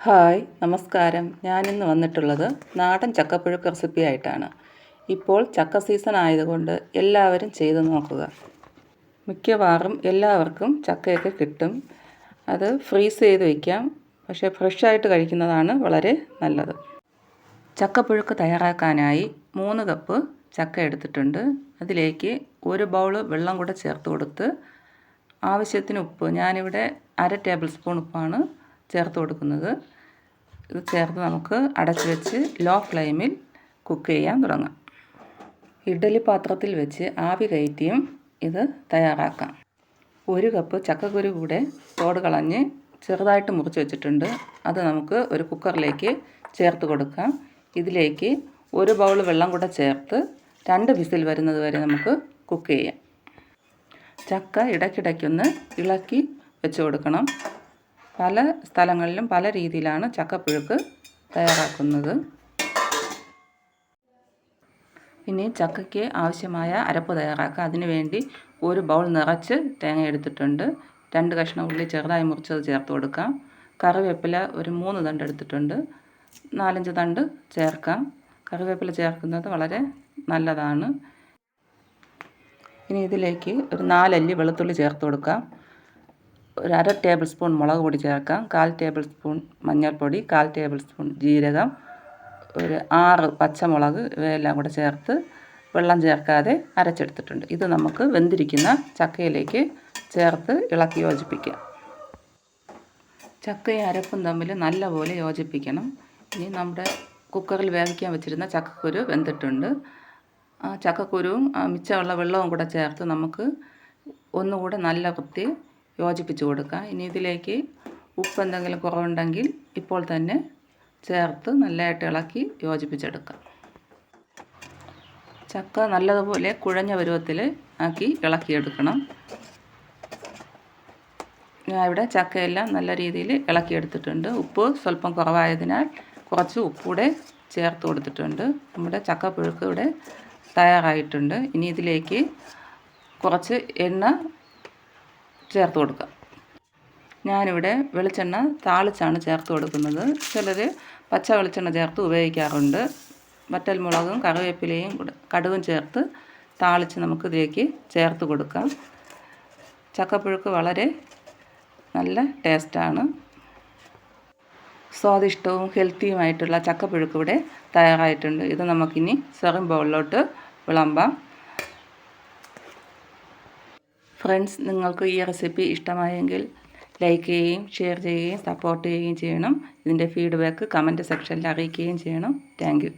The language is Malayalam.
ഹായ് നമസ്കാരം. ഞാനിന്ന് വന്നിട്ടുള്ളത് നാടൻ ചക്കപ്പുഴുക്ക് റെസിപ്പി ആയിട്ടാണ്. ഇപ്പോൾ ചക്ക സീസൺ ആയതുകൊണ്ട് എല്ലാവരും ചെയ്ത് നോക്കുക. മിക്കവാറും എല്ലാവർക്കും ചക്കയൊക്കെ കിട്ടും. അത് ഫ്രീസ് ചെയ്ത് വയ്ക്കാം. പക്ഷേ ഫ്രഷായിട്ട് കഴിക്കുന്നതാണ് വളരെ നല്ലത്. ചക്കപ്പുഴുക്ക് തയ്യാറാക്കാനായി 3 കപ്പ് ചക്ക എടുത്തിട്ടുണ്ട്. അതിലേക്ക് 1 ബൗൾ വെള്ളം കൂടെ ചേർത്ത് കൊടുത്ത് ആവശ്യത്തിന് ഉപ്പ്, ഞാനിവിടെ 1/2 ടേബിൾ സ്പൂൺ ഉപ്പാണ് ചേർത്ത് കൊടുക്കുന്നത്. ഇത് ചേർത്ത് നമുക്ക് അടച്ചു വെച്ച് ലോ ഫ്ലെയിമിൽ കുക്ക് ചെയ്യാൻ തുടങ്ങാം. ഇഡ്ഡലി പാത്രത്തിൽ വെച്ച് ആവി കയറ്റിയും ഇത് തയ്യാറാക്കാം. 1 കപ്പ് ചക്കക്കുരു കൂടെ തോട് കളഞ്ഞ് ചെറുതായിട്ട് മുറിച്ച് വെച്ചിട്ടുണ്ട്. അത് നമുക്ക് ഒരു കുക്കറിലേക്ക് ചേർത്ത് കൊടുക്കാം. ഇതിലേക്ക് 1 ബൗൾ വെള്ളം കൂടെ ചേർത്ത് 2 വിസിൽ വരുന്നത് വരെ നമുക്ക് കുക്ക് ചെയ്യാം. ചക്ക ഇടയ്ക്കിടയ്ക്കൊന്ന് ഇളക്കി വെച്ച് കൊടുക്കണം. പല സ്ഥലങ്ങളിലും പല രീതിയിലാണ് ചക്കപ്പുഴുക്ക് തയ്യാറാക്കുന്നത്. ഇനി ചക്കയ്ക്ക് ആവശ്യമായ അരപ്പ് തയ്യാറാക്കാം. അതിനുവേണ്ടി 1 ബൗൾ നിറച്ച് തേങ്ങ എടുത്തിട്ടുണ്ട്. 2 കഷ്ണം ഉള്ളി ചെറുതായി മുറിച്ചത് ചേർത്ത് കൊടുക്കാം. കറിവേപ്പില ഒരു 3 തണ്ട് എടുത്തിട്ടുണ്ട്. 4-5 തണ്ട് ചേർക്കാം. കറിവേപ്പില ചേർക്കുന്നത് വളരെ നല്ലതാണ്. ഇനി ഇതിലേക്ക് ഒരു 4 അല്ലി വെളുത്തുള്ളി ചേർത്ത് കൊടുക്കാം. ഒരു 1/2 ടേബിൾ സ്പൂൺ മുളക് പൊടി ചേർക്കാം. 1/4 ടേബിൾ സ്പൂൺ മഞ്ഞൾപ്പൊടി, 1/4 ടേബിൾ സ്പൂൺ ജീരകം, ഒരു 6 പച്ചമുളക്, ഇവയെല്ലാം കൂടെ ചേർത്ത് വെള്ളം ചേർക്കാതെ അരച്ചെടുത്തിട്ടുണ്ട്. ഇത് നമുക്ക് വെന്തിരിക്കുന്ന ചക്കയിലേക്ക് ചേർത്ത് ഇളക്കി യോജിപ്പിക്കാം. ചക്കയും അരപ്പും തമ്മിൽ നല്ലപോലെ യോജിപ്പിക്കണം. ഇനി നമ്മുടെ കുക്കറിൽ വേവിക്കാൻ വെച്ചിരുന്ന ചക്കക്കുരു വെന്തിട്ടുണ്ട്. ആ ചക്കക്കുരുവും മിച്ചമുള്ള വെള്ളവും കൂടെ ചേർത്ത് നമുക്ക് ഒന്നുകൂടെ നല്ല വൃത്തി യോജിപ്പിച്ച് കൊടുക്കാം. ഇനി ഇതിലേക്ക് ഉപ്പ് എന്തെങ്കിലും കുറവുണ്ടെങ്കിൽ ഇപ്പോൾ തന്നെ ചേർത്ത് നല്ലതായിട്ട് ഇളക്കി യോജിപ്പിച്ചെടുക്കാം. ചക്ക നല്ലതുപോലെ കുഴഞ്ഞ പരുവത്തിൽ ആക്കി ഇളക്കിയെടുക്കണം. ഞാൻ ഇവിടെ ചക്കയെല്ലാം നല്ല രീതിയിൽ ഇളക്കിയെടുത്തിട്ടുണ്ട്. ഉപ്പ് സ്വല്പം കുറവായതിനാൽ കുറച്ച് ഉപ്പൂടെ ചേർത്ത് കൊടുത്തിട്ടുണ്ട്. നമ്മുടെ ചക്കപ്പുഴുക്ക് ഇവിടെ തയ്യാറായിട്ടുണ്ട്. ഇനി ഇതിലേക്ക് കുറച്ച് എണ്ണ ചേർത്ത് കൊടുക്കാം. ഞാനിവിടെ വെളിച്ചെണ്ണ താളിച്ചാണ് ചേർത്ത് കൊടുക്കുന്നത്. ചിലർ പച്ച വെളിച്ചെണ്ണ ചേർത്ത് ഉപയോഗിക്കാറുണ്ട്. വറ്റൽമുളകും കറിവേപ്പിലയും കടുകും ചേർത്ത് താളിച്ച് നമുക്ക് ഇതിലേക്ക് ചേർത്ത് കൊടുക്കാം. ചക്കപ്പുഴുക്ക് വളരെ നല്ല ടേസ്റ്റാണ്. സ്വാദിഷ്ടവും ഹെൽത്തിയുമായിട്ടുള്ള ചക്കപ്പുഴുക്ക് ഇവിടെ തയ്യാറായിട്ടുണ്ട്. ഇത് നമുക്കിനി സെർവിങ് ബൗളിലോട്ട് വിളമ്പാം. ഫ്രണ്ട്സ്, നിങ്ങൾക്ക് ഈ റെസിപ്പി ഇഷ്ടമായെങ്കിൽ ലൈക്ക് ചെയ്യുകയും ഷെയർ ചെയ്യുകയും സപ്പോർട്ട് ചെയ്യുകയും ചെയ്യണം. ഇതിൻ്റെ ഫീഡ്ബാക്ക് കമൻറ്റ് സെക്ഷനിൽ അറിയിക്കുകയും ചെയ്യണം. Thank you.